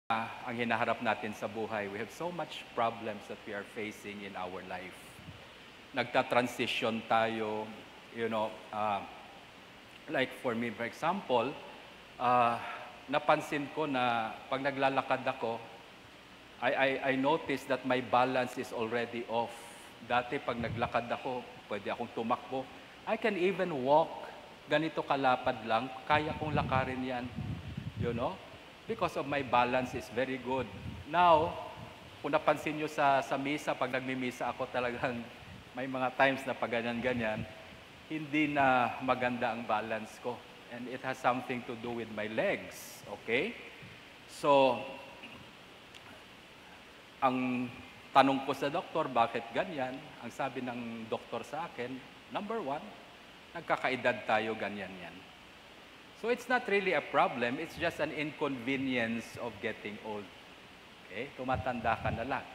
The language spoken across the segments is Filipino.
ang hinaharap natin sa buhay. We have so much problems that we are facing in our life. Nagta-transition tayo, you know, like for me, for example, napansin ko na pag naglalakad ako, I noticed that my balance is already off. Dati pag naglakad ako, pwede akong tumakbo. I can even walk, ganito kalapad lang, kaya kong lakarin yan, you know? Because of my balance is very good. Now, kung napansin nyo sa misa, pag nagmimisa ako talagang may mga times na pag ganyan-ganyan, hindi na maganda ang balance ko. And it has something to do with my legs, okay? So, ang tanong ko sa doktor, bakit ganyan? Ang sabi ng doktor sa akin, number one, nagkakaedad tayo, ganyan yan. So it's not really a problem, it's just an inconvenience of getting old. Okay? Tumatanda ka na lang.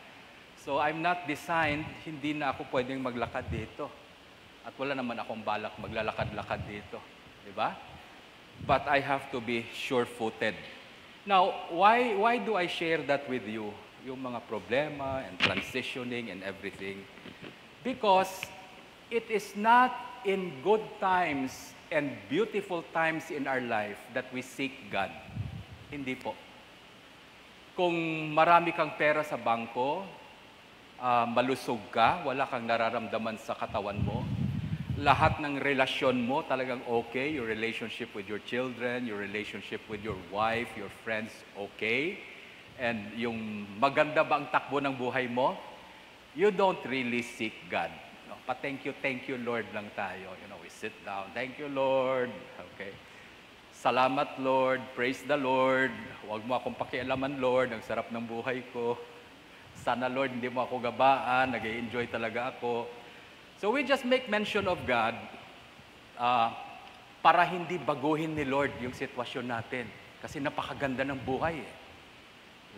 So I'm not designed, hindi na ako pwedeng maglakad dito. At wala naman akong balak maglalakad-lakad dito. Di ba? But I have to be sure-footed. Now, why do I share that with you? Yung mga problema and transitioning and everything. Because it is not in good times and beautiful times in our life that we seek God. Hindi po. Kung marami kang pera sa bangko, malusog ka, wala kang nararamdaman sa katawan mo, lahat ng relasyon mo talagang okay, your relationship with your children, your relationship with your wife, your friends, okay, and yung maganda ba ang takbo ng buhay mo, you don't really seek God. No? Thank you, Lord lang tayo. You know, we sit down. Thank you, Lord. Okay. Salamat, Lord. Praise the Lord. Huwag mo akong pakialaman, Lord. Ang sarap ng buhay ko. Sana, Lord, hindi mo ako gabaan. Nag-i-enjoy talaga ako. So we just make mention of God para hindi baguhin ni Lord yung sitwasyon natin. Kasi napakaganda ng buhay.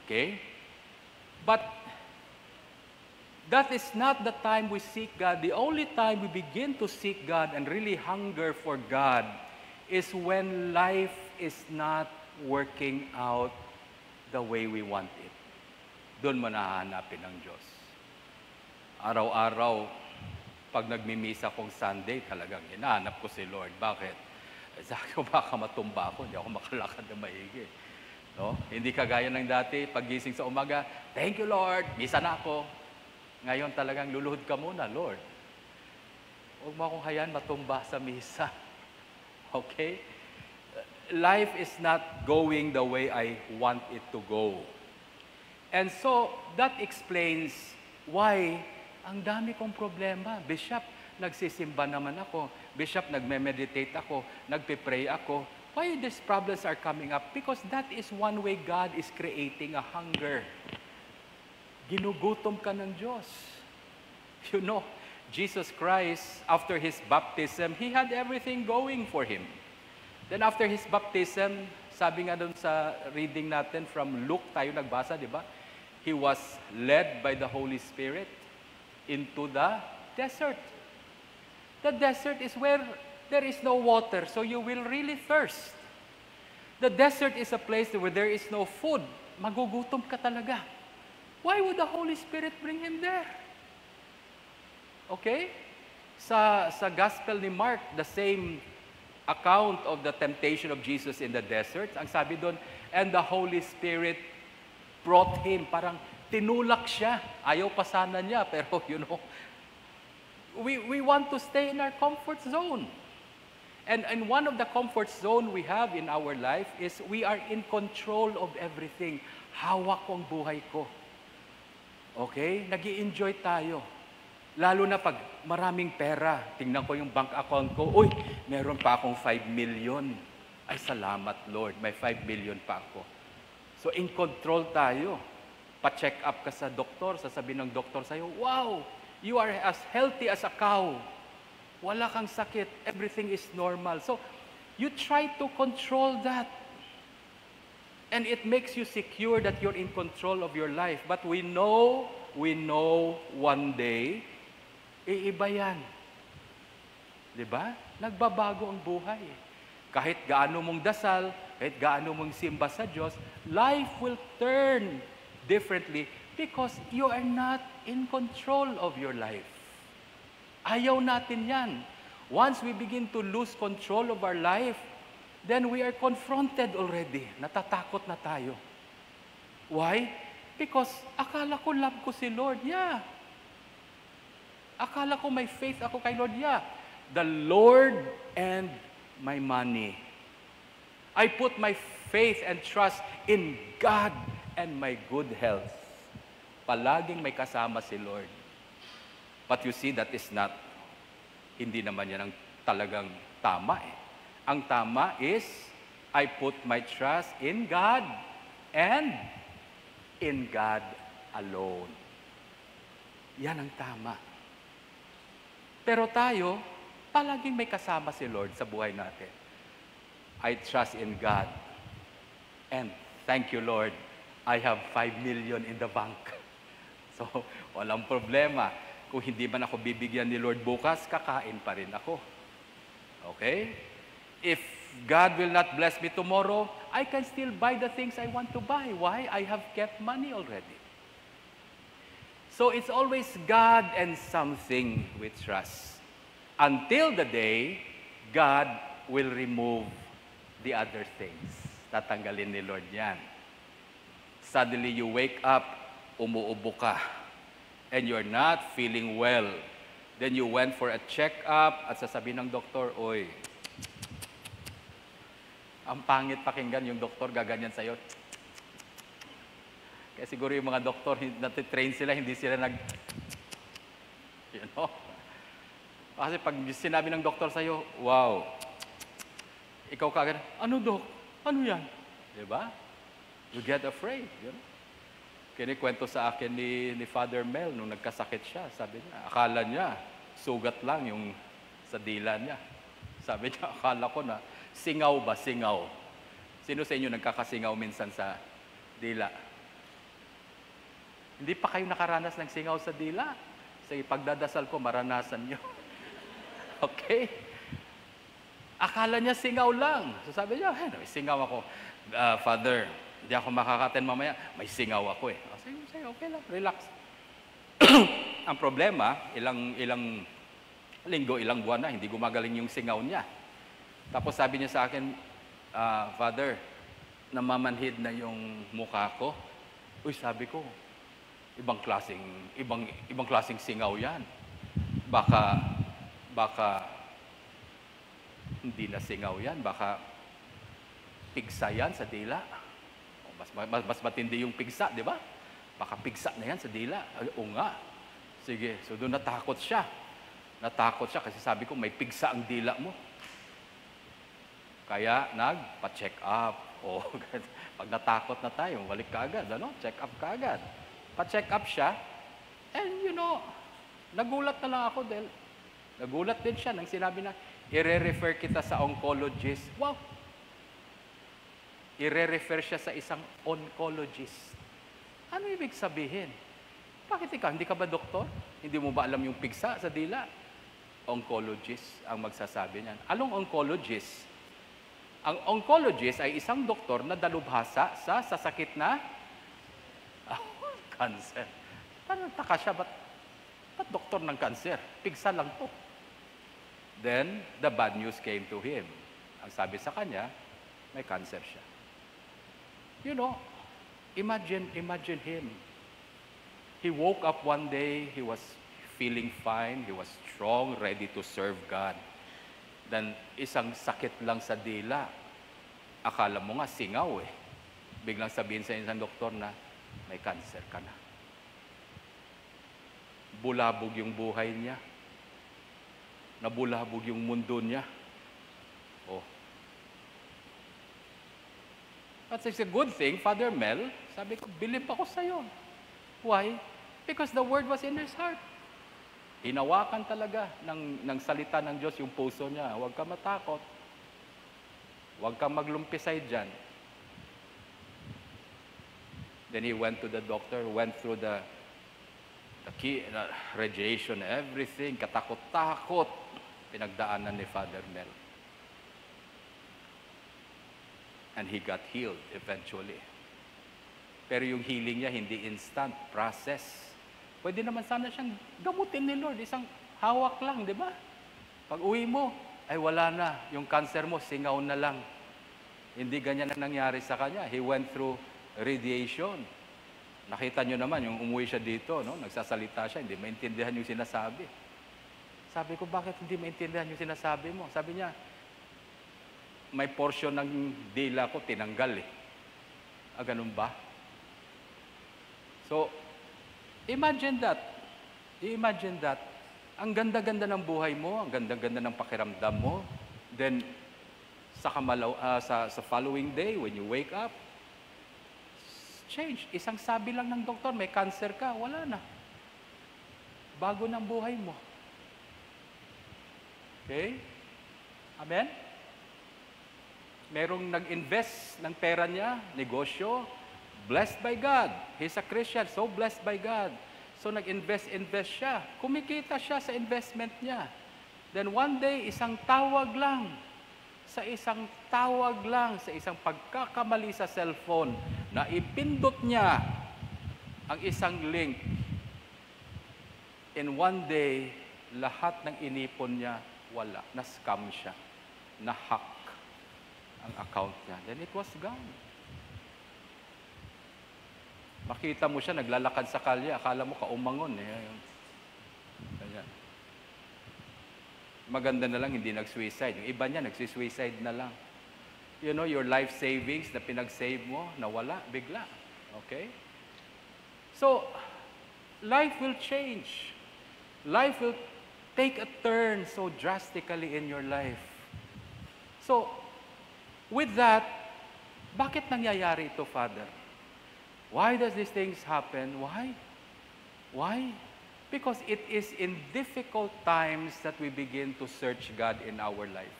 Okay? But that is not the time we seek God. The only time we begin to seek God and really hunger for God is when life is not working out the way we want it. Doon mo nahanapin ang Diyos. Araw-araw, pag nagmimisa kong Sunday, talagang hinahanap ko si Lord. Bakit? Sabi ko, baka matumba ako, hindi ako makalakad na maigi. No? Hindi kagaya ng dati, paggising sa umaga, thank you Lord, misa na ako. Ngayon talagang luluhod ka muna, Lord. Huwag mo akong hayaan matumba sa misa. Okay? Life is not going the way I want it to go. And so, that explains why ang dami kong problema. Bishop, nagsisimba naman ako. Bishop, nagme-meditate ako. Nagpe-pray ako. Why these problems are coming up? Because that is one way God is creating a hunger. Ginugutom ka ng Diyos. You know, Jesus Christ, after His baptism, He had everything going for Him. Then after His baptism, sabi nga doon sa reading natin from Luke, tayo nagbasa, di ba? He was led by the Holy Spirit into the desert. The desert is where there is no water, so you will really thirst. The desert is a place where there is no food. Magugutom ka talaga. Why would the Holy Spirit bring him there? Okay? Sa Gospel ni Mark, the same account of the temptation of Jesus in the desert, ang sabi doon, and the Holy Spirit brought him, parang tinulak siya. Ayaw pa sana niya, pero you know, we want to stay in our comfort zone. And one of the comfort zone we have in our life is we are in control of everything. Hawak ko ang buhay ko. Okay? Nag-i-enjoy tayo. Lalo na pag maraming pera. Tingnan ko yung bank account ko. Uy, meron pa akong 5 million. Ay, salamat Lord. May 5 million pa ako. So, in control tayo. Pa-check up ka sa doktor. Sasabihin ng doktor sa'yo, wow, you are as healthy as a cow. Wala kang sakit. Everything is normal. So, you try to control that. And it makes you secure that you're in control of your life. But we know one day, iiba yan. Diba? Nagbabago ang buhay. Kahit gaano mong dasal, kahit gaano mong simba sa Diyos, life will turn differently because you are not in control of your life. Ayaw natin yan. Once we begin to lose control of our life, then we are confronted already. Natatakot na tayo. Why? Because akala ko love ko si Lord. Yeah. Akala ko may faith ako kay Lord. Yeah. The Lord and my money. I put my faith and trust in God and my good health. Palaging may kasama si Lord. But you see, that is not, hindi naman yan ang talagang tama eh. Ang tama is, I put my trust in God and in God alone. Yan ang tama. Pero tayo, palaging may kasama si Lord sa buhay natin. I trust in God. And thank you, Lord, I have 5 million in the bank. So, walang problema. Kung hindi man ako bibigyan ni Lord bukas, kakain pa rin ako. Okay? If God will not bless me tomorrow, I can still buy the things I want to buy. Why? I have kept money already. So, it's always God and something we trust. Until the day, God will remove the other things. Tatanggalin ni Lord yan. Suddenly, you wake up, umuubo ka, and you're not feeling well. Then you went for a check-up at sasabihin ng doktor, oy, ang pangit pakinggan yung doktor, gaganyan sa'yo. Kaya siguro yung mga doktor, natitrain sila, hindi sila you know? Kasi pag sinabi ng doktor sa'yo, wow, ikaw kagad, ano dok? Ano yan? Diba? You get afraid. You know? Kinikwento sa akin ni Father Mel nung nagkasakit siya. Sabi niya, akala niya, sugat lang yung sa dila niya. Sabi niya, akala ko na, singaw ba? Singaw. Sino sa inyo nagkakasingaw minsan sa dila? Hindi pa kayo nakaranas ng singaw sa dila? Sige, pagdadasal ko, maranasan niyo. Okay? Akala niya singaw lang. So sabi niya, may singaw ako. Father, hindi ako makakaten mamaya. May singaw ako eh. Sige, okay lang, relax. Ang problema, ilang linggo, ilang buwan na, hindi gumagaling yung singaw niya. Tapos sabi niya sa akin, Father, namamanhid na yung mukha ko. Uy, sabi ko, ibang klaseng singaw yan. Baka hindi na singaw yan, baka pigsa yan sa dila. Mas matindi yung pigsa, di ba? Baka pigsa na yan sa dila. O nga. Sige, so doon natakot siya. Natakot siya kasi sabi ko, may pigsa ang dila mo. Kaya nagpa-check up. O, pag natakot na tayo, balik ka agad, ano? Check up ka agad. Pa-check up siya, and you know, nagulat na lang ako dahil nagulat din siya nang sinabi na, i-refer kita sa oncologist. Wow! I-refer siya sa isang oncologist. Ano ibig sabihin? Bakit ikaw? Hindi ka ba doktor? Hindi mo ba alam yung pigsa sa dila? Oncologist ang magsasabi niyan. Anong oncologist? Ang oncologist ay isang doktor na dalubhasa sa sasakit na cancer. Parang taka siya, ba't doktor ng cancer? Pigsa lang to. Then, the bad news came to him. Ang sabi sa kanya, may cancer siya. You know, imagine him. He woke up one day, he was feeling fine, he was strong, ready to serve God. Then, isang sakit lang sa dila. Akala mo nga, singaw eh. Biglang sabihin sa isang doktor na, may cancer ka na. Bulabog yung buhay niya. Nabulabog yung mundo niya. Oh. But it's a good thing, Father Mel, sabi ko, believe ako sa'yo. Why? Because the word was in his heart. Hinawakan talaga ng salita ng Diyos yung puso niya. Huwag ka matakot. Huwag kang maglumpisay dyan. Then he went to the doctor, went through the radiation, everything, katakot-takot, pinagdaanan ni Father Mel. And he got healed eventually. Pero yung healing niya, hindi instant, process. Pwede naman sana siyang gamutin ni Lord. Isang hawak lang, di ba? Pag uwi mo, ay wala na. Yung cancer mo, singaw na lang. Hindi ganyan ang nangyari sa kanya. He went through radiation. Nakita nyo naman, yung umuwi siya dito, no? Nagsasalita siya, hindi maintindihan yung sinasabi. Sabi ko, bakit hindi maintindihan yung sinasabi mo? Sabi niya, may portion ng dila ko tinanggal eh. Ganun ba? So, imagine that. Imagine that. Ang ganda-ganda ng buhay mo, ang ganda-ganda ng pakiramdam mo. Then, sa following day, when you wake up, change. Isang sabi lang ng doktor, may cancer ka, wala na. Bago ng buhay mo. Okay? Amen? Merong nag-invest ng pera niya, negosyo, blessed by God. He's a Christian, so blessed by God. So nag-invest siya. Kumikita siya sa investment niya. Then one day, isang tawag lang, sa isang pagkakamali sa cellphone, na ipindot niya ang isang link. In one day, lahat ng inipon niya, wala. Na-scam siya. Na-hack ang account niya. Then it was gone. Makita mo siya, naglalakad sa kalye, akala mo kaumangon eh. Kaya, maganda na lang, hindi nag-suicide. Yung iba niya, nag-suicide na lang. You know, your life savings na pinag-save mo, nawala, bigla. Okay? So, life will change. Life will take a turn so drastically in your life. So, with that, bakit nangyayari ito, Father? Why does these things happen? Why? Why? Because it is in difficult times that we begin to search God in our life.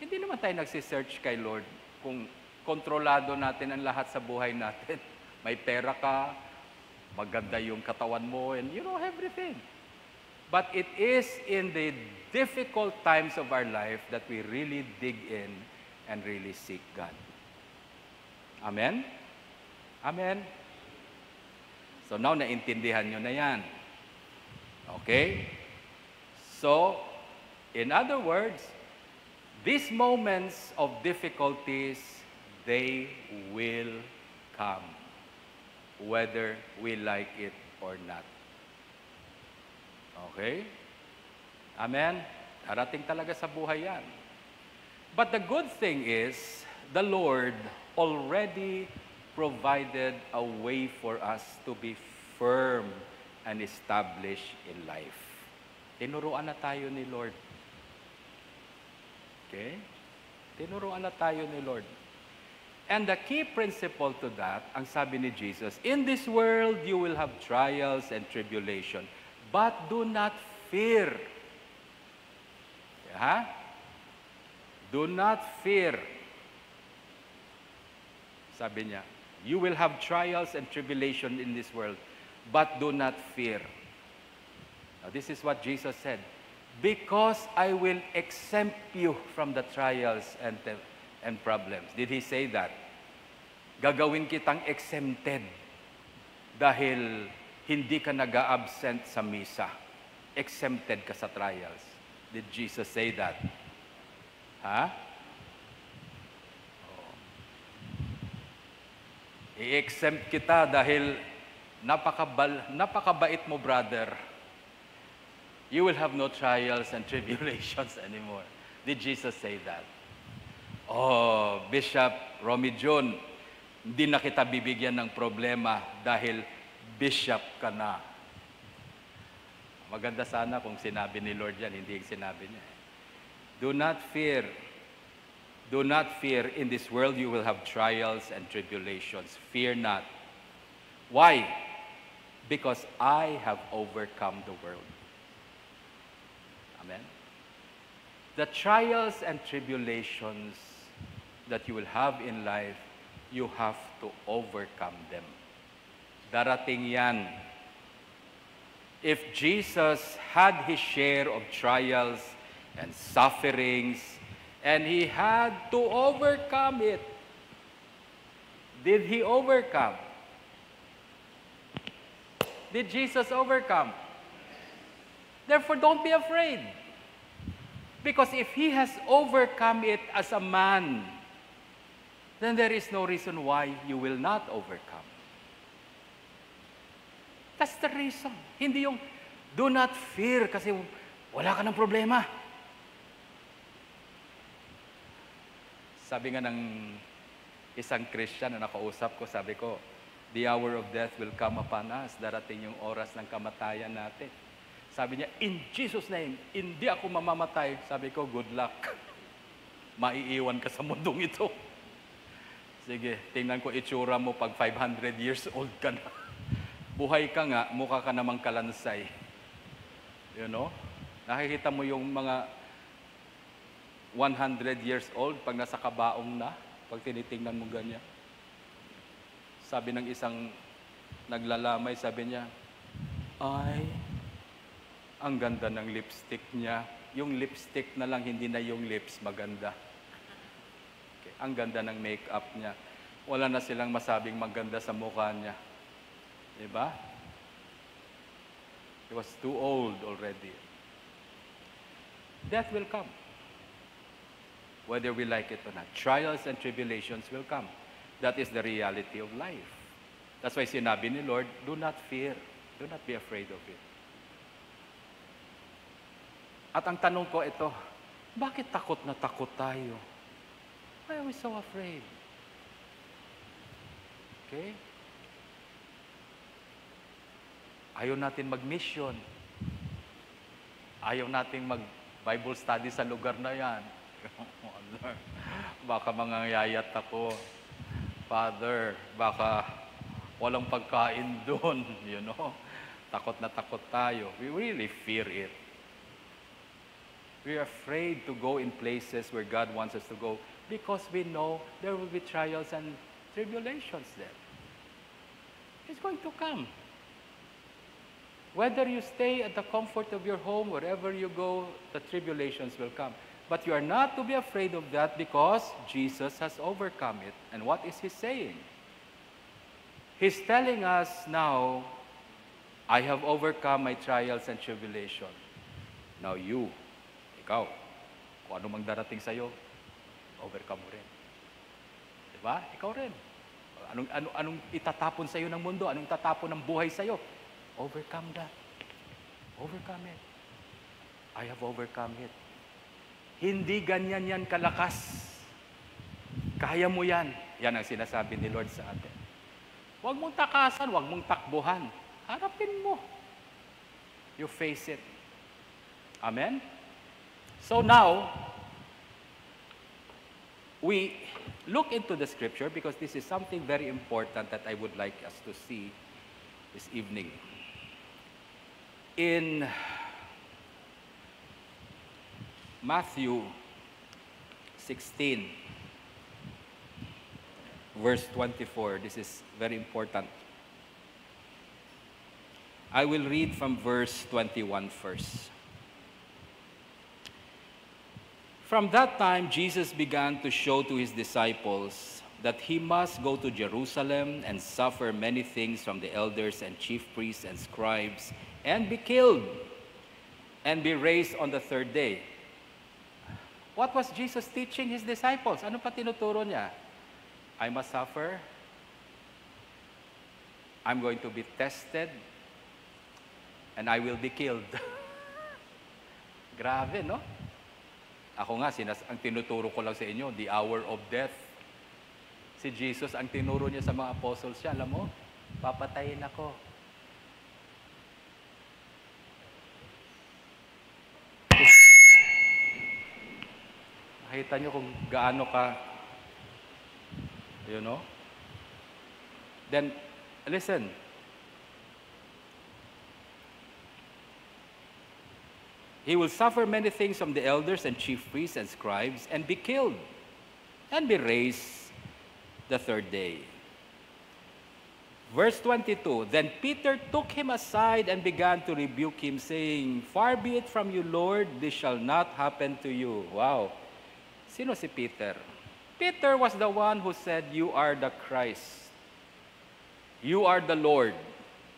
Hindi naman tayo nagsisearch kay Lord kung kontrolado natin ang lahat sa buhay natin. May pera ka, maganda yung katawan mo, and you know, everything. But it is in the difficult times of our life that we really dig in and really seek God. Amen? Amen? So now, naintindihan nyo na yan. Okay? So, in other words, these moments of difficulties, they will come, whether we like it or not. Okay? Amen? Darating talaga sa buhay yan. But the good thing is, the Lord already provided a way for us to be firm and established in life. Tinuruan na tayo ni Lord. Okay? Tinuruan na tayo ni Lord. And the key principle to that, ang sabi ni Jesus, in this world you will have trials and tribulation, but do not fear. Ha? Do not fear. Sabi niya, you will have trials and tribulation in this world, but do not fear. Now, this is what Jesus said. Because I will exempt you from the trials and problems. Did He say that? Gagawin kitang exempted dahil hindi ka nag-a-absent sa misa. Exempted ka sa trials. Did Jesus say that? Ha? I-exempt kita dahil napakabait mo, brother. You will have no trials and tribulations anymore. Did Jesus say that? Oh, Bishop Romy June, hindi na kita bibigyan ng problema dahil bishop ka na. Maganda sana kung sinabi ni Lord yan, hindi yung sinabi niya. Do not fear. Do not fear. In this world you will have trials and tribulations. Fear not. Why? Because I have overcome the world. Amen? The trials and tribulations that you will have in life, you have to overcome them. Darating yan. If Jesus had His share of trials and sufferings, and He had to overcome it, Did He overcome? Did Jesus overcome? Therefore, don't be afraid. Because if He has overcome it as a man, then there is no reason why you will not overcome. That's the reason. Hindi yung, do not fear kasi wala ka ng problema. Sabi nga ng isang Christian na nakausap ko, sabi ko, the hour of death will come upon us. Darating yung oras ng kamatayan natin. Sabi niya, in Jesus' name, hindi ako mamamatay. Sabi ko, good luck. Maiiwan ka sa mundong ito. Sige, tingnan ko itsura mo pag 500 years old ka na. Buhay ka nga, mukha ka namang kalansay. You know? Nakikita mo yung mga 100 years old pag nasa kabaong na, pag tinitingnan mo ganyan. Sabi ng isang naglalamay, sabi niya, ay, ang ganda ng lipstick niya. Yung lipstick na lang, hindi na yung lips maganda. Okay. Ang ganda ng makeup niya. Wala na silang masabing maganda sa mukha niya. Diba? He was too old already. Death will come. Whether we like it or not. Trials and tribulations will come. That is the reality of life. That's why sinabi ni Lord, do not fear. Do not be afraid of it. At ang tanong ko ito, bakit takot na takot tayo? Why are we so afraid? Okay? Ayaw natin mag-mission. Ayaw natin mag-Bible study sa lugar na yan. Baka mangyayat ako. Father, baka walang pagkain doon, you know. Takot na takot tayo. We really fear it. We are afraid to go in places where God wants us to go because we know there will be trials and tribulations there. It's going to come. Whether you stay at the comfort of your home, wherever you go, the tribulations will come. But you are not to be afraid of that because Jesus has overcome it. And what is He saying? He's telling us now, I have overcome my trials and tribulation. Now you, ikaw, kung ano mang darating sa'yo, overcome mo rin. Diba? Ikaw rin. Anong itatapon sa'yo ng mundo? Anong itatapon ng buhay sa'yo? Overcome that. Overcome it. I have overcome it. Hindi ganyan yan kalakas. Kaya mo yan. Yan ang sinasabi ni Lord sa atin. Huwag mong takasan, huwag mong takbuhan. Harapin mo. You face it. Amen? So now, we look into the scripture because this is something very important that I would like us to see this evening. In Matthew 16, verse 24, this is very important. I will read from verse 21 first. From that time, Jesus began to show to His disciples that He must go to Jerusalem and suffer many things from the elders and chief priests and scribes and be killed and be raised on the third day. What was Jesus teaching His disciples? Ano pa tinuturo niya? I must suffer. I'm going to be tested. And I will be killed. Grabe, no? Ako nga, ang tinuturo ko lang sa inyo, the hour of death. Si Jesus, ang tinuro niya sa mga apostles siya, alam mo, papatayin ako. Nakita niyo kung gaano ka, you know? Then, listen. He will suffer many things from the elders and chief priests and scribes and be killed and be raised the third day. Verse 22, Then Peter took him aside and began to rebuke him, saying, Far be it from you, Lord, this shall not happen to you. Wow. Sino si Peter? Peter was the one who said, "You are the Christ. You are the Lord."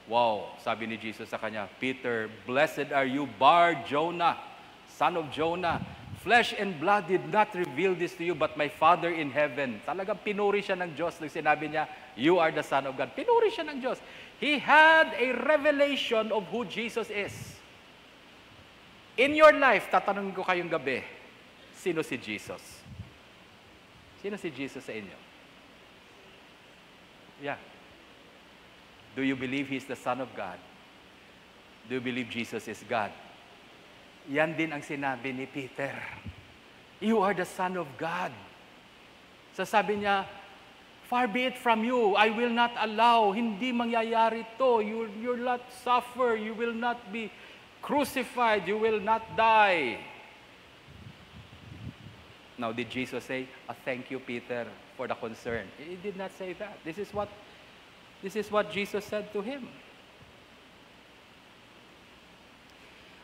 Wow, sabi ni Jesus sa kanya, "Peter, blessed are you, Bar Jonah, son of Jonah. Flesh and blood did not reveal this to you, but my Father in heaven." Talagang pinuri siya ng Diyos nung sinabi niya, "You are the Son of God." Pinuri siya ng Diyos. He had a revelation of who Jesus is. In your life, tatanungin ko kayong gabi, sino si Jesus? Sino si Jesus sa inyo? Yeah. Do you believe He's the Son of God? Do you believe Jesus is God? Yan din ang sinabi ni Peter. You are the Son of God. Sasabi niya, far be it from you, I will not allow, hindi mangyayari to. You'll not suffer, you will not be crucified, you will not die. Now, did Jesus say, thank you, Peter, for the concern? He did not say that. This is what Jesus said to him.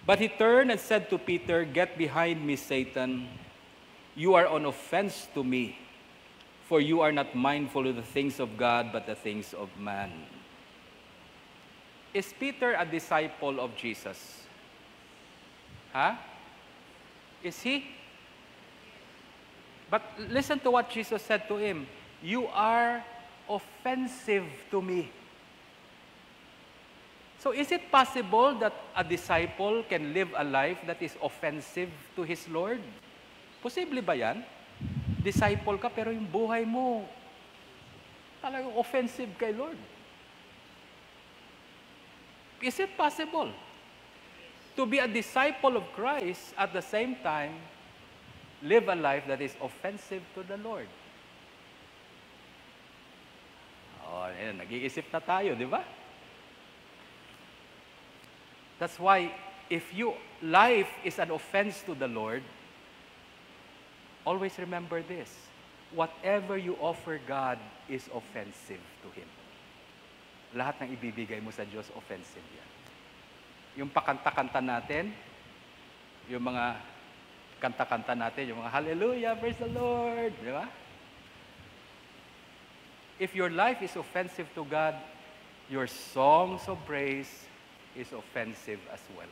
But he turned and said to Peter, "Get behind me, Satan. You are an offense to me, for you are not mindful of the things of God, but the things of man." Is Peter a disciple of Jesus? Huh? Is he? But listen to what Jesus said to him. You are offensive to me. So is it possible that a disciple can live a life that is offensive to his Lord? Posible ba yan? Disciple ka pero yung buhay mo talagang offensive kay Lord. Is it possible to be a disciple of Christ at the same time live a life that is offensive to the Lord? Oh, nag-iisip na tayo, di ba? That's why if life is an offense to the Lord, always remember this. Whatever you offer God is offensive to Him. Lahat ng ibibigay mo sa Diyos, offensive yan. Yung pakanta-kanta natin, yung mga kanta-kanta natin, yung mga hallelujah, praise the Lord, di ba? If your life is offensive to God, your songs of praise is offensive as well.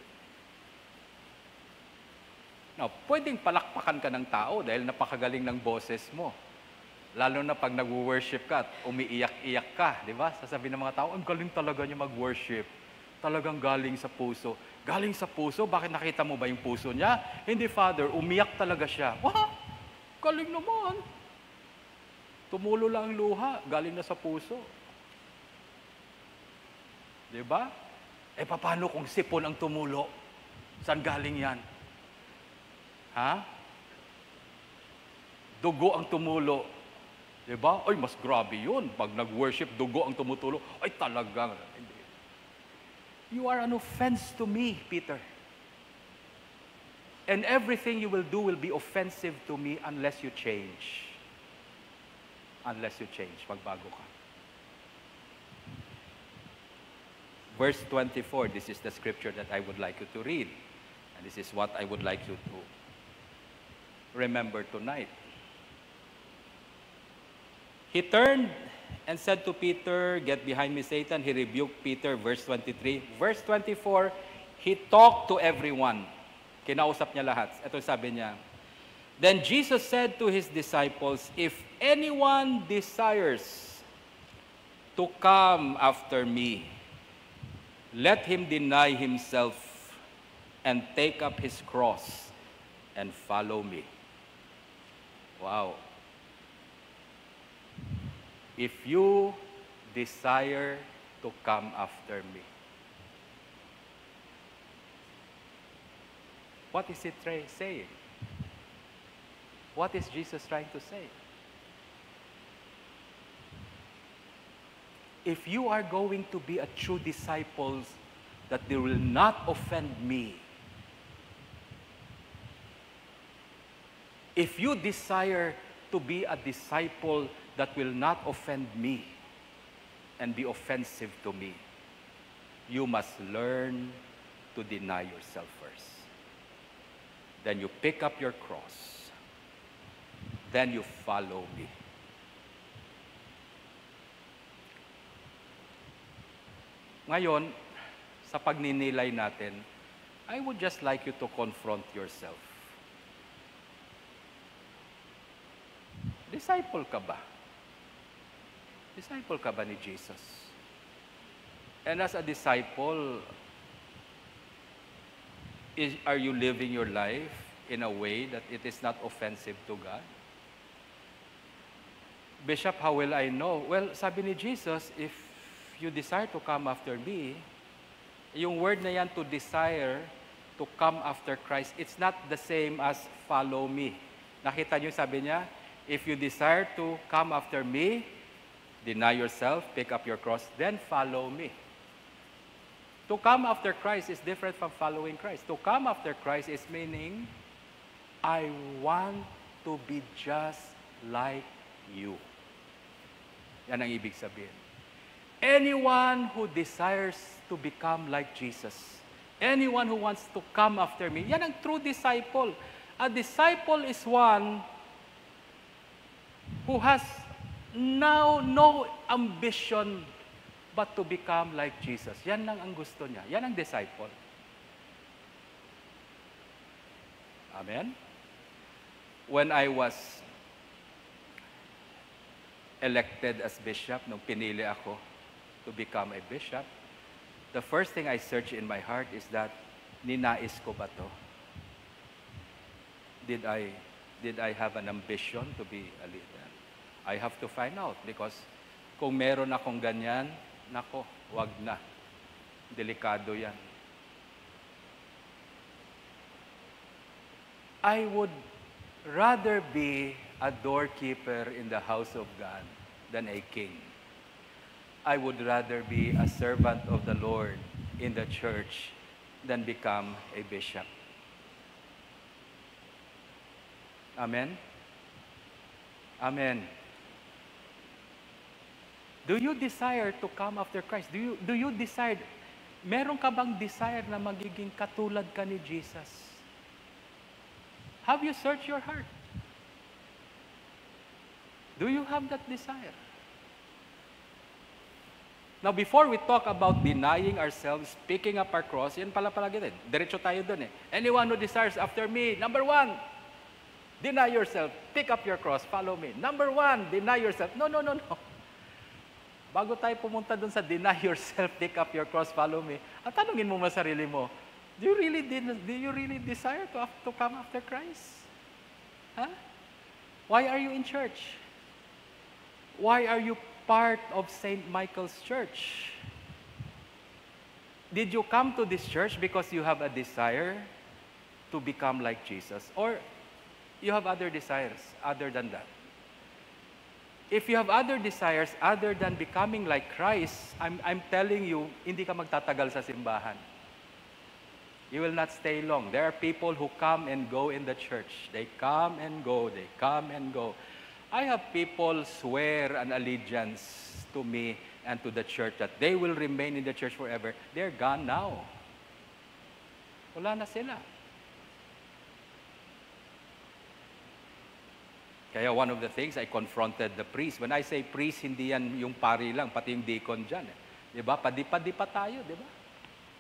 Now, pwedeng palakpakan ka ng tao dahil napakagaling ng boses mo. Lalo na pag nag-worship ka at umiiyak-iyak ka, di ba? Sasabihin ng mga tao, ang galing talaga niya mag-worship. Talagang galing sa puso. Galing sa puso? Bakit nakita mo ba yung puso niya? Hindi, Father, umiyak talaga siya. Wah! Galing naman. Tumulo lang ang luha, galing na sa puso. Di ba? Paano kung sipon ang tumulo? Saan galing yan? Ha? Dugo ang tumulo. Diba? Ay, mas grabe yun. Pag nag-worship, dugo ang tumutulo. Ay, talagang. You are an offense to me, Peter. And everything you will do will be offensive to me unless you change. Unless you change. Magbago ka. Verse 24, this is the scripture that I would like you to read. And this is what I would like you to remember tonight. He turned and said to Peter, "Get behind me, Satan." He rebuked Peter, verse 23. Verse 24, he talked to everyone. Kinausap niya lahat. Ito sabi niya, "Then Jesus said to his disciples, if anyone desires to come after me, let him deny himself and take up his cross and follow me." Wow. If you desire to come after me. What is it saying? What is Jesus trying to say? If you are going to be a true disciple, that they will not offend me. If you desire to be a disciple that will not offend me and be offensive to me, you must learn to deny yourself first. Then you pick up your cross then you follow me. Ngayon, sa pagninilay natin, I would just like you to confront yourself. Disciple ka ba? Disciple ka ba ni Jesus? And as a disciple, are you living your life in a way that it is not offensive to God? Bishop, how will I know? Well, sabi ni Jesus, if you desire to come after me, yung word na yan, to desire to come after Christ, it's not the same as follow me. Nakita niyo sabi niya, if you desire to come after me, deny yourself, pick up your cross, then follow me. To come after Christ is different from following Christ. To come after Christ is meaning, I want to be just like you. Yan ang ibig sabihin. Anyone who desires to become like Jesus, anyone who wants to come after me, yan ang true disciple. A disciple is one who has now no ambition but to become like Jesus. Yan lang ang gusto niya. Yan ang disciple. Amen? When I was elected as bishop, nung pinili ako to become a bishop, the first thing I search in my heart is that, ninais ko ba to? Did I have an ambition to be a leader? I have to find out because kung meron akong ganyan, nako, wag na. Delikado yan. I would rather be a doorkeeper in the house of God than a king. I would rather be a servant of the Lord in the church than become a bishop. Amen? Amen. Do you desire to come after Christ? Do you desire, meron ka bang desire na magiging katulad ka ni Jesus? Have you searched your heart? Do you have that desire? Now, before we talk about denying ourselves, picking up our cross, yan pala palagi din. Diretso tayo dun eh. Anyone who desires after me, number 1, deny yourself, pick up your cross, follow me. Number 1, deny yourself. No. Bago tayo pumunta dun sa deny yourself, pick up your cross, follow me, ang tanungin mo sarili mo, do you really desire to come after Christ? Huh? Why are you in church? Why are you part of St. Michael's Church? Did you come to this church because you have a desire to become like Jesus? Or you have other desires other than that? If you have other desires other than becoming like Christ, I'm telling you, hindi ka magtatagal sa simbahan. You will not stay long. There are people who come and go in the church. They come and go, they come and go. I have people swear an allegiance to me and to the church that they will remain in the church forever. They're gone now. Wala na sila. Kaya one of the things, I confronted the priest. When I say priest, hindi yan yung pari lang, pati yung deacon dyan. Diba? Padi-padi pa tayo, diba?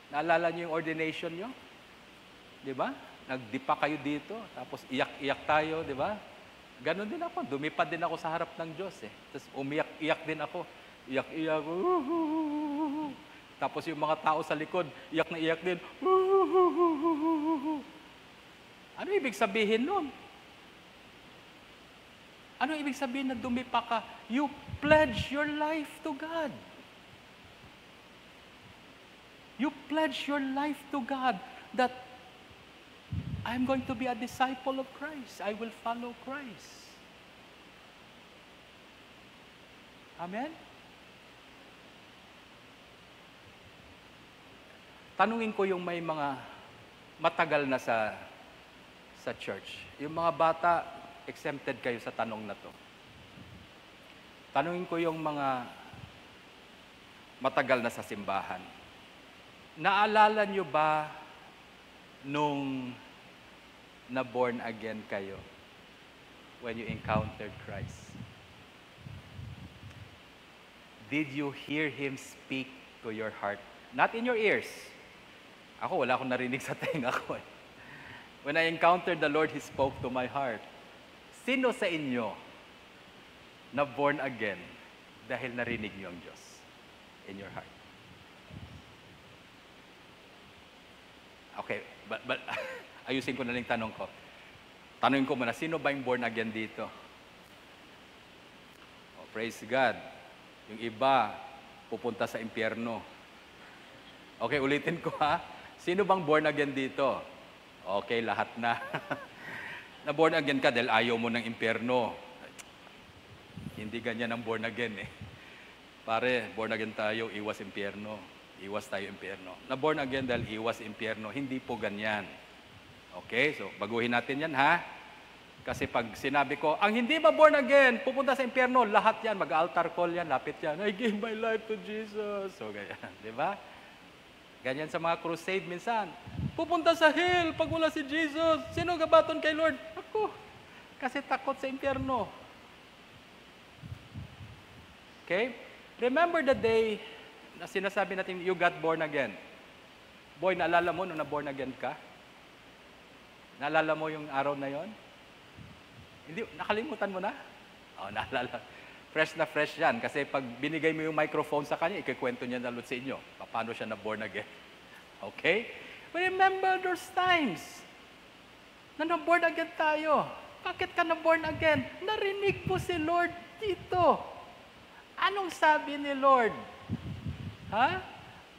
Naalala niyo yung ordination niyo? Diba? Nagdipa kayo dito, tapos iyak-iyak tayo, diba? Ganon din ako. Dumipad din ako sa harap ng Diyos eh. Tapos umiyak-iyak din ako. Iyak-iyak. Tapos yung mga tao sa likod, iyak na iyak din. Ano ibig sabihin nun? Ano ibig sabihin na dumipa ka? You pledge your life to God. You pledge your life to God that I'm going to be a disciple of Christ. I will follow Christ. Amen? Tanungin ko yung may mga matagal na sa church. Yung mga bata, exempted kayo sa tanong na to. Tanungin ko yung mga matagal na sa simbahan. Naalala nyo ba nung na born again kayo? when you encountered Christ? Did you hear Him speak to your heart? Not in your ears. Ako, wala akong narinig sa tenga ko. When I encountered the Lord, He spoke to my heart. Sino sa inyo na born again dahil narinig niyo ang Diyos in your heart? Okay, but ayusin ko na lang tanong ko. Tanungin ko muna, sino ba yung born again dito? Oh, praise God. Yung iba, pupunta sa impyerno. Okay, ulitin ko ha. Sino bang born again dito? Okay, lahat na. Na born again ka dahil ayaw mo ng impyerno. Hindi ganyan ang born again eh. Pare, born again tayo, iwas impyerno. Iwas tayo impyerno. Na born again dahil iwas impyerno. Hindi po ganyan. Okay, so baguhin natin yan ha. Kasi pag sinabi ko, ang hindi ba born again, pupunta sa impyerno, lahat yan, mag-altar call yan, lapit yan, I gave my life to Jesus. So ganyan, di ba? Ganyan sa mga crusade minsan. Pupunta sa hell pag wala si Jesus. Sino gabaton kay Lord? Ako. Kasi takot sa impyerno. Okay? Remember the day na sinasabi natin, you got born again. Boy, naalala mo nung na-born again ka? Naalala mo yung araw na yon? Hindi, nakalimutan mo na? Oo, naalala. Fresh na fresh yan. Kasi pag binigay mo yung microphone sa kanya, ikikwento niya na sa inyo. Paano siya na-born again. Okay? But remember those times na na-born again tayo. Bakit ka na-born again? Narinig mo si Lord dito. Anong sabi ni Lord? Ha?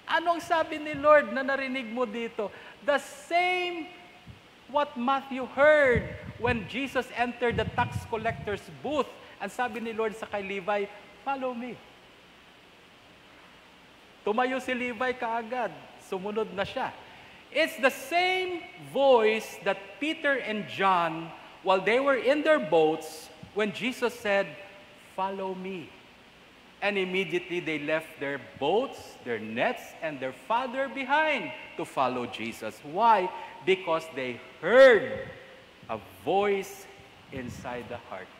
Anong sabi ni Lord na narinig mo dito? The same what Matthew heard when Jesus entered the tax collector's booth. Ang sabi ni Lord sa kay Levi, follow me. Tumayo si Levi kaagad. Sumunod na siya. It's the same voice that Peter and John, while they were in their boats, when Jesus said, follow me. And immediately they left their boats, their nets, and their father behind to follow Jesus. Why? Because they heard a voice inside the heart.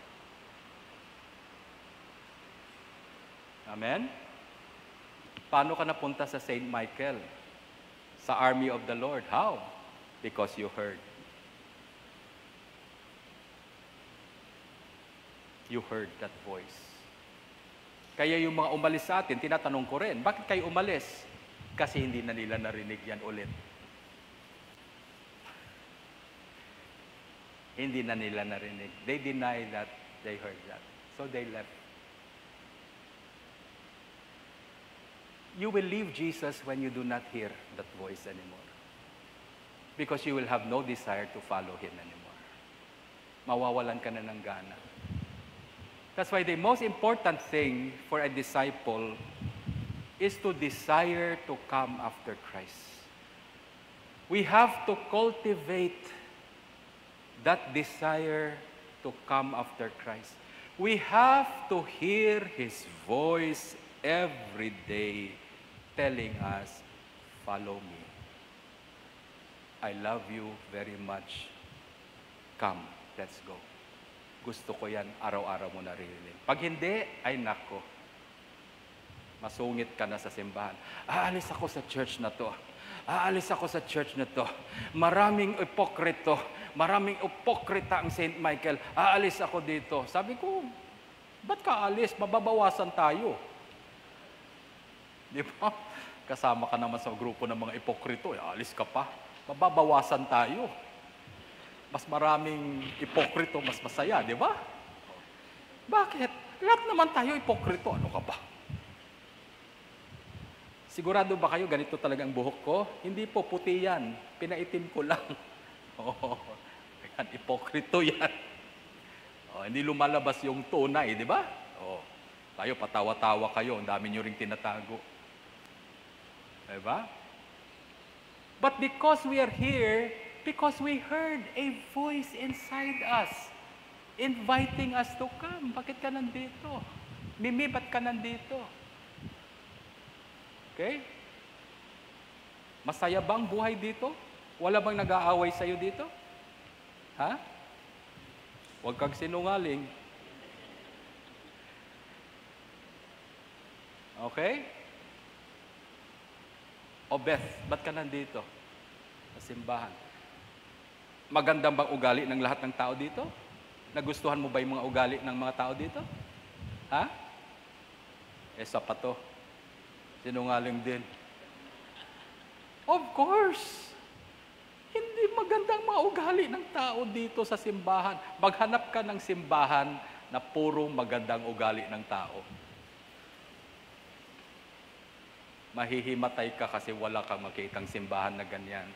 Amen? Paano ka napunta sa St. Michael? Sa army of the Lord. How? Because you heard. You heard that voice. Kaya yung mga umalis sa atin, tinatanong ko rin, bakit kayo umalis? Kasi hindi na nila narinig yan ulit. Hindi na nila narinig. They deny that they heard that. So they left. You will leave Jesus when you do not hear that voice anymore. Because you will have no desire to follow Him anymore. Mawawalan ka na ng gana. That's why the most important thing for a disciple is to desire to come after Christ. We have to cultivate that desire to come after Christ. We have to hear His voice every day telling us, follow me. I love you very much. Come, let's go. Gusto ko yan, araw-araw mo naririnig. Pag hindi, ay nako. Masungit ka na sa simbahan. Aalis ako sa church na to. Aalis ako sa church na to. Maraming ipokrito. Maraming ipokrita ang St. Michael. Aalis ako dito. Sabi ko, ba't ka aalis? Mababawasan tayo. Di ba? Kasama ka naman sa grupo ng mga ipokrito. Aalis ka pa. Mababawasan tayo. Mas maraming ipokrito, mas masaya, di ba? Bakit? Lahat naman tayo ipokrito. Ano ka ba? Sigurado ba kayo ganito talaga ang buhok ko? Hindi po, puti yan. Pinaitim ko lang. Oo, yan, ipokrito yan. Oh, hindi lumalabas yung tunay, di ba? Oh, tayo patawa-tawa kayo, ang dami nyo ring tinatago. Di ba? But because we are here, because we heard a voice inside us, inviting us to come. Bakit ka nandito? Mimi, ba't ka nandito? Okay? Masaya ba ang buhay dito? Wala bang nag-aaway sa'yo dito? Ha? Huwag kang sinungaling. Okay? O Beth, ba't ka nandito? Sa simbahan. Magandang bang ugali ng lahat ng tao dito? Nagustuhan mo ba yung mga ugali ng mga tao dito? Ha? Sapat to. Sinungaling din. Of course. Hindi magandang mga ugali ng tao dito sa simbahan. Maghanap ka ng simbahan na puro magandang ugali ng tao. Mahihimatay ka kasi wala kang makitang simbahan na ganyan.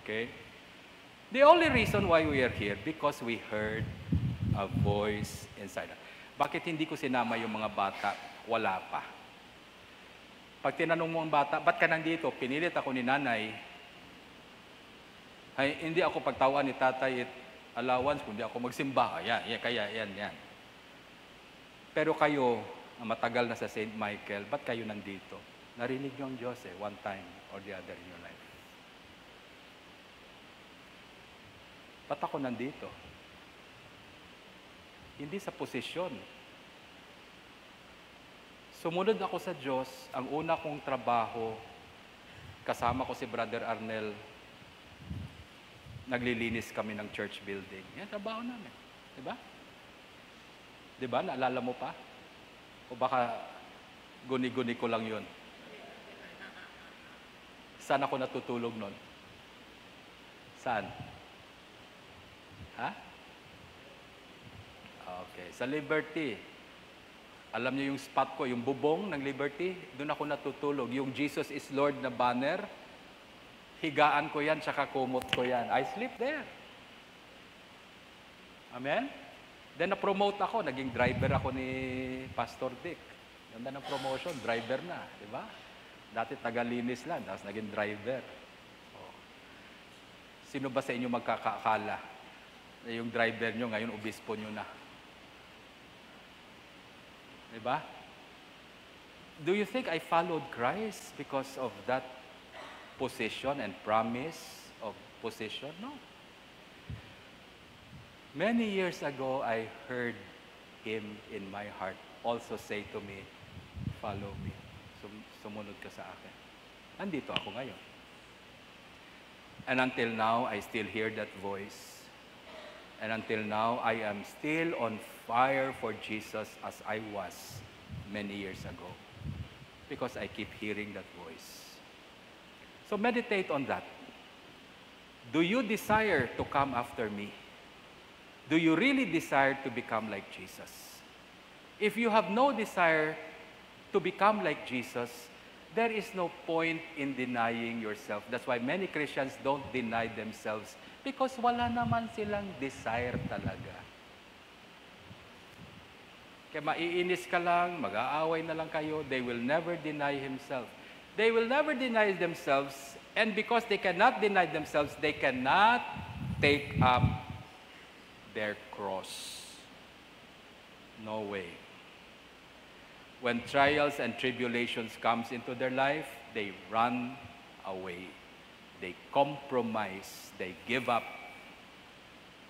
Okay? The only reason why we are here, because we heard a voice inside us. Bakit hindi ko sinama yung mga bata? Wala pa. Pag tinanong mo ang bata, ba't ka nandito? Pinilit ako ni nanay. Ay, hindi ako pagtawan ni tatay allowance, kundi ako magsimba. Yan. Pero kayo, na matagal na sa St. Michael, ba't kayo nandito? Narinig niyo ang Diyos one time or the other in your life. Ba't ako nandito? Hindi sa posisyon. Sumunod ako sa Diyos, ang una kong trabaho, kasama ko si Brother Arnel, naglilinis kami ng church building. Yan, trabaho namin. Diba? Diba? Naalala mo pa? O baka guni-guni ko lang yun? Saan ako natutulog nun? Saan? Ha? Okay. Sa Liberty. Alam niyo yung spot ko, yung bubong ng Liberty? Doon ako natutulog. Yung Jesus is Lord na banner, higaan ko yan, tsaka kumot ko yan. I sleep there. Amen? Then na-promote ako, naging driver ako ni Pastor Dick. Ganda ng promotion, driver na, di ba? Dati taga-linis lang, tapos naging driver. Oh. Sino ba sa inyo magkakaakala na yung driver nyo ngayon, obispo nyo na? Di ba? Do you think I followed Christ because of that position and promise of position? No. Many years ago, I heard Him in my heart also say to me, follow me. Sumunod ka sa akin. Nandito ako ngayon. And until now, I still hear that voice. And until now, I am still on fire for Jesus as I was many years ago. Because I keep hearing that voice. So meditate on that. Do you desire to come after me? Do you really desire to become like Jesus? If you have no desire to become like Jesus, there is no point in denying yourself. That's why many Christians don't deny themselves because wala naman silang desire talaga. Kaya maiinis ka lang, mag-aaway na lang kayo, they will never deny himself. They will never deny themselves, and because they cannot deny themselves, they cannot take up their cross. No way. When trials and tribulations comes into their life, they run away. They compromise. They give up.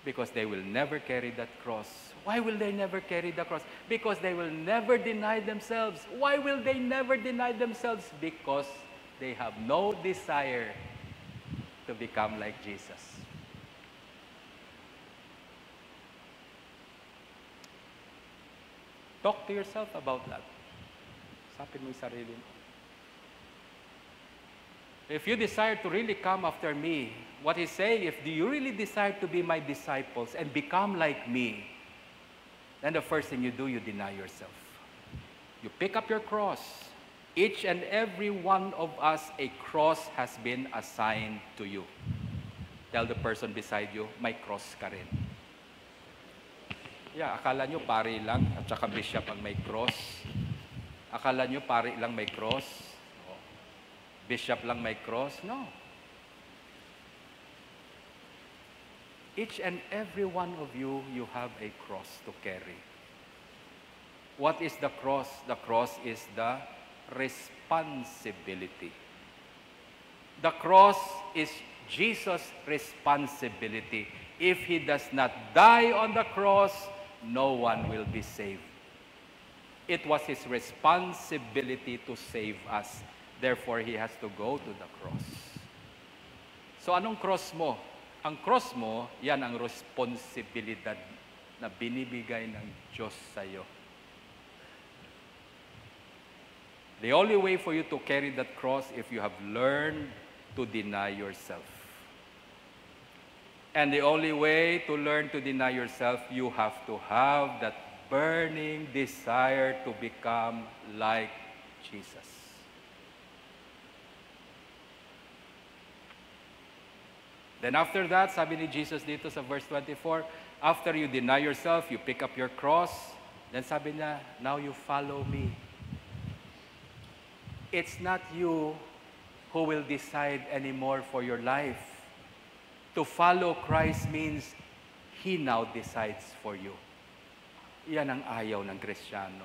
Because they will never carry that cross. Why will they never carry the cross? Because they will never deny themselves. Why will they never deny themselves? Because they have no desire to become like Jesus. Talk to yourself about that. Sapin mo yung sarili mo. If you desire to really come after me, what he's saying, if you really desire to be my disciples and become like me, then the first thing you do, you deny yourself. You pick up your cross. Each and every one of us, a cross has been assigned to you. Tell the person beside you, may cross ka rin. Yeah, akala nyo pari lang at saka bishop ang may cross. Akala nyo pari lang may cross. Bishop lang may cross. No. Each and every one of you, you have a cross to carry. What is the cross? The cross is the responsibility. The cross is Jesus' responsibility. If He does not die on the cross, no one will be saved. It was His responsibility to save us. Therefore, He has to go to the cross. So anong cross mo? Ang cross mo, yan ang responsibilidad na binibigay ng Diyos sa iyo. The only way for you to carry that cross if you have learned to deny yourself. And the only way to learn to deny yourself, you have to have that burning desire to become like Jesus. Then after that, sabi ni Jesus dito sa verse 24, after you deny yourself, you pick up your cross, then sabi niya, now you follow me. It's not you who will decide anymore for your life. To follow Christ means He now decides for you. Yan ang ayaw ng Kristiyano.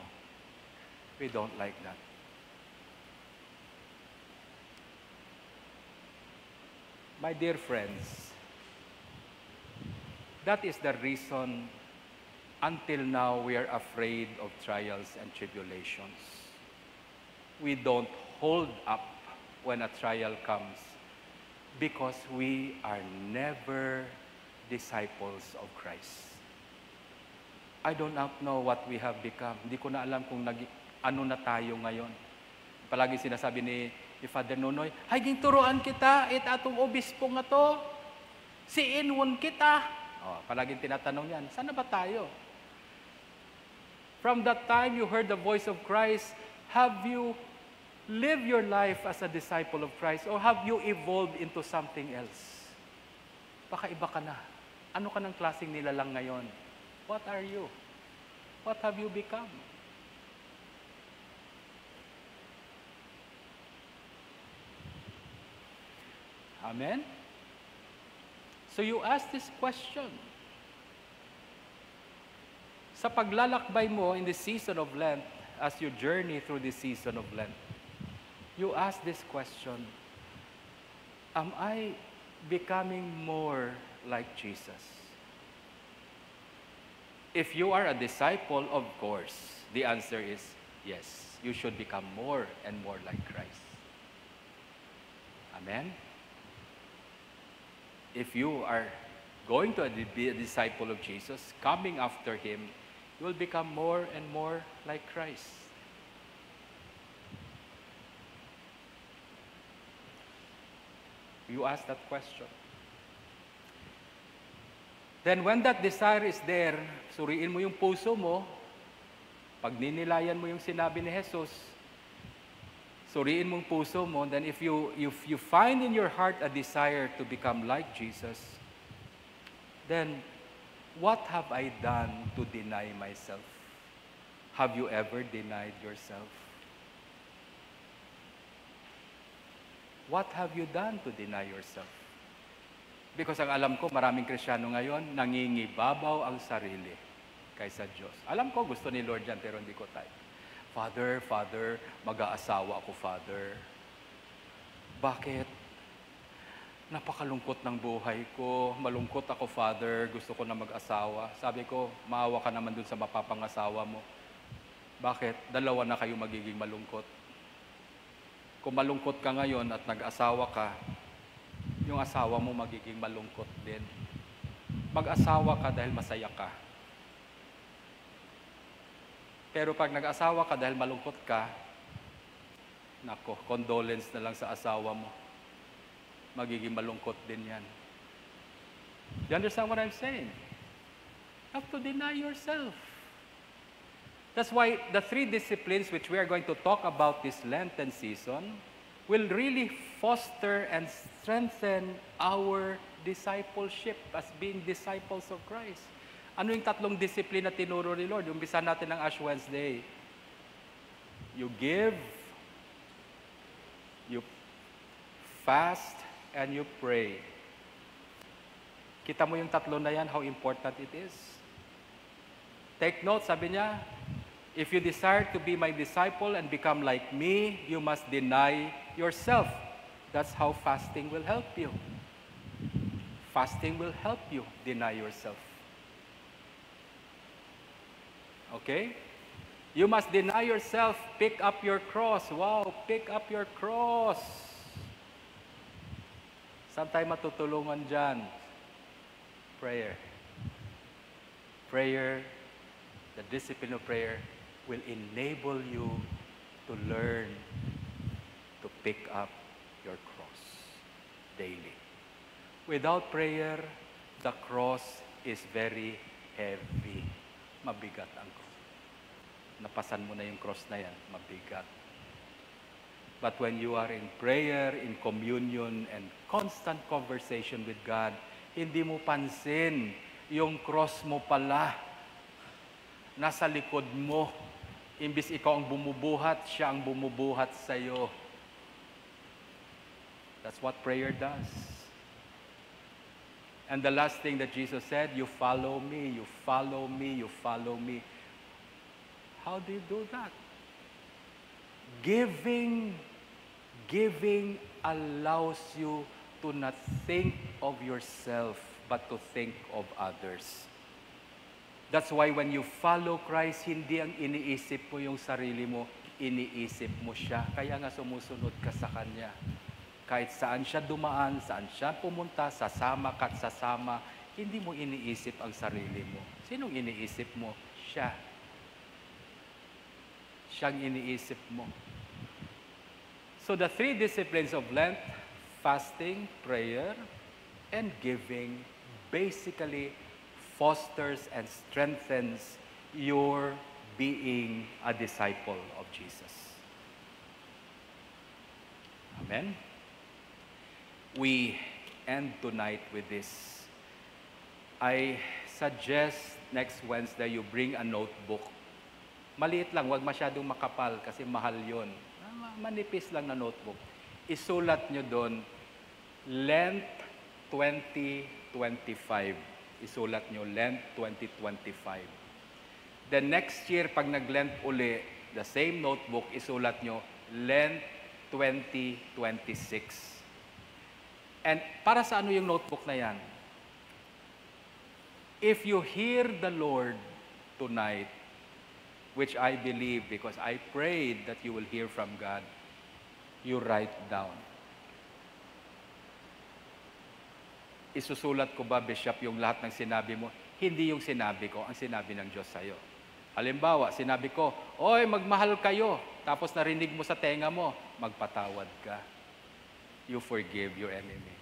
We don't like that. My dear friends, that is the reason until now we are afraid of trials and tribulations. We don't hold up when a trial comes because we are never disciples of Christ. I do not know what we have become. Hindi ko na alam kung ano na tayo ngayon. Palagi sinasabi ni Father Nonoy, haging turuan kita, atong obispo nga to. Siinwon kita. Palaging tinatanong yan, sana ba tayo? From that time you heard the voice of Christ, have you lived your life as a disciple of Christ or have you evolved into something else? Baka iba ka na. Ano ka ng klaseng nilalang ngayon? What are you? What have you become? Amen? So you ask this question. Sa paglalakbay mo in the season of Lent, as you journey through the season of Lent, you ask this question, am I becoming more like Jesus? If you are a disciple, of course, the answer is yes. You should become more and more like Christ. Amen? If you are going to be a disciple of Jesus, coming after Him, you will become more and more like Christ. You ask that question. Then when that desire is there, suriin mo yung puso mo, pag ninilayan mo yung sinabi ni Jesus, suriin mong puso mo, then if you find in your heart a desire to become like Jesus, then what have I done to deny myself? Have you ever denied yourself? What have you done to deny yourself? Because ang alam ko, maraming Kristiyano ngayon, nangingibabaw ang sarili kaysa Diyos. Alam ko, gusto ni Lord yan, pero hindi ko type. Father, mag-aasawa ako, Father. Bakit? Napakalungkot ng buhay ko. Malungkot ako, Father. Gusto ko na mag-asawa. Sabi ko, maawa ka naman dun sa mapapangasawa mo. Bakit? Dalawa na kayo magiging malungkot. Kung malungkot ka ngayon at nag-asawa ka, yung asawa mo magiging malungkot din. Mag-asawa ka dahil masaya ka. Pero pag nag-asawa ka dahil malungkot ka, nako, condolence na lang sa asawa mo. Magiging malungkot din yan. You understand what I'm saying? You have to deny yourself. That's why the 3 disciplines which we are going to talk about this Lenten season will really foster and strengthen our discipleship as being disciples of Christ. Ano yung 3 disiplina na tinuro ni Lord? Umpisa natin ng Ash Wednesday. You give, you fast, and you pray. Kita mo yung 3 na yan, how important it is. Take note, sabi niya, if you desire to be my disciple and become like me, you must deny yourself. That's how fasting will help you. Fasting will help you deny yourself. Okay? You must deny yourself. Pick up your cross. Wow, pick up your cross. Saan tayo matutulungan dyan? Prayer. Prayer, the discipline of prayer, will enable you to learn to pick up your cross daily. Without prayer, the cross is very heavy. Mabigat ang cross. Napasan mo na yung cross na yan, mabigat. But when you are in prayer, in communion, and constant conversation with God, hindi mo pansin yung cross mo pala nasa likod mo. Imbis ikaw ang bumubuhat, siya ang bumubuhat sa'yo. That's what prayer does. And the last thing that Jesus said, you follow me, you follow me, you follow me. How do you do that? Giving allows you to not think of yourself, but to think of others. That's why when you follow Christ, hindi ang iniisip mo yung sarili mo, iniisip mo siya. Kaya nga sumusunod ka sa Kanya. Kahit saan siya dumaan, saan siya pumunta, sasama ka't sasama, hindi mo iniisip ang sarili mo. Sinong iniisip mo? Siya. Siyang iniisip mo. So the three disciplines of Lent, fasting, prayer, and giving, basically fosters and strengthens your being a disciple of Jesus. Amen? We end tonight with this. I suggest next Wednesday you bring a notebook. Maliit lang, huwag masyadong makapal kasi mahal yun. Manipis lang na notebook. Isulat nyo doon, Lent 2025. Isulat nyo, Lent 2025. The next year, pag nag-Lent uli, the same notebook, isulat nyo, Lent 2026. And para sa ano yung notebook na yan? If you hear the Lord tonight, which I believe because I prayed that you will hear from God, you write down. Isusulat ko ba, Bishop, yung lahat ng sinabi mo? Hindi yung sinabi ko, ang sinabi ng Diyos sa'yo. Halimbawa, sinabi ko, oy, magmahal kayo. Tapos narinig mo sa tenga mo, magpatawad ka. You forgive your enemy.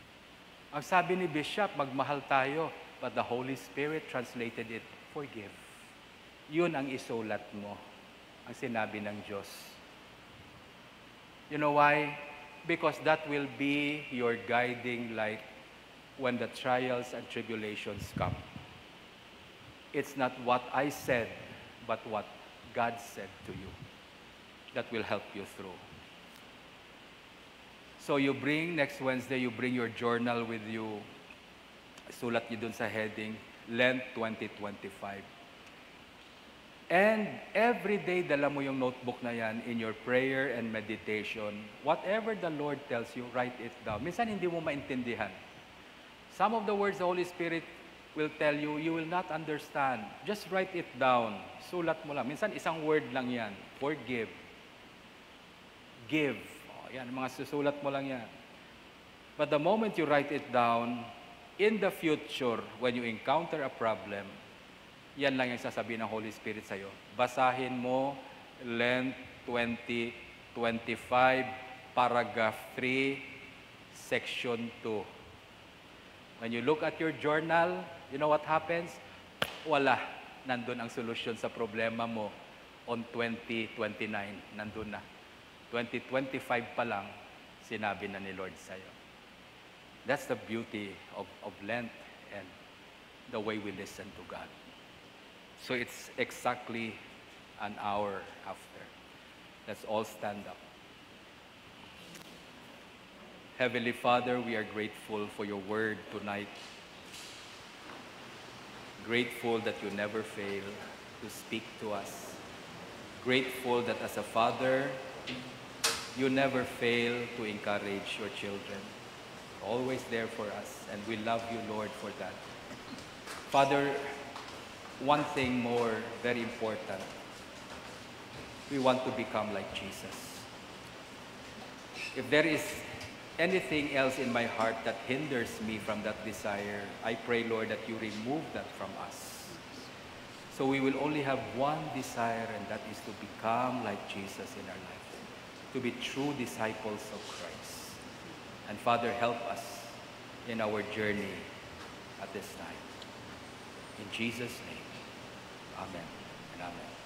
Ang sabi ni Bishop, magmahal tayo. But the Holy Spirit translated it, forgive. Yun ang isulat mo, ang sinabi ng Diyos. You know why? Because that will be your guiding light when the trials and tribulations come. It's not what I said, but what God said to you that will help you through. So you bring, next Wednesday, you bring your journal with you. Sulat niyo dun sa heading, Lent 2025. And every day, dala mo yung notebook na yan in your prayer and meditation. Whatever the Lord tells you, write it down. Minsan hindi mo maintindihan. Some of the words the Holy Spirit will tell you, you will not understand. Just write it down. Sulat mo lang. Minsan isang word lang yan. Forgive. Give. O, yan, mga susulat mo lang yan. But the moment you write it down, in the future, when you encounter a problem, yan lang yung sasabihin ng Holy Spirit sa'yo. Basahin mo Lent 2025, paragraph 3, section 2. When you look at your journal, you know what happens? Wala. Nandun ang solusyon sa problema mo on 2029. Nandun na. 2025 pa lang, sinabi na ni Lord sa'yo. That's the beauty of Lent and the way we listen to God. So it's exactly an hour after. Let's all stand up. Heavenly Father, we are grateful for your word tonight. Grateful that you never fail to speak to us. Grateful that as a father, you never fail to encourage your children. always there for us, and we love you, Lord, for that. Father, one thing more very important, we want to become like Jesus. If there is anything else in my heart that hinders me from that desire, I pray, Lord, that you remove that from us. So we will only have one desire, and that is to become like Jesus in our life, to be true disciples of Christ. And Father, help us in our journey at this time. In Jesus' name, amen and amen.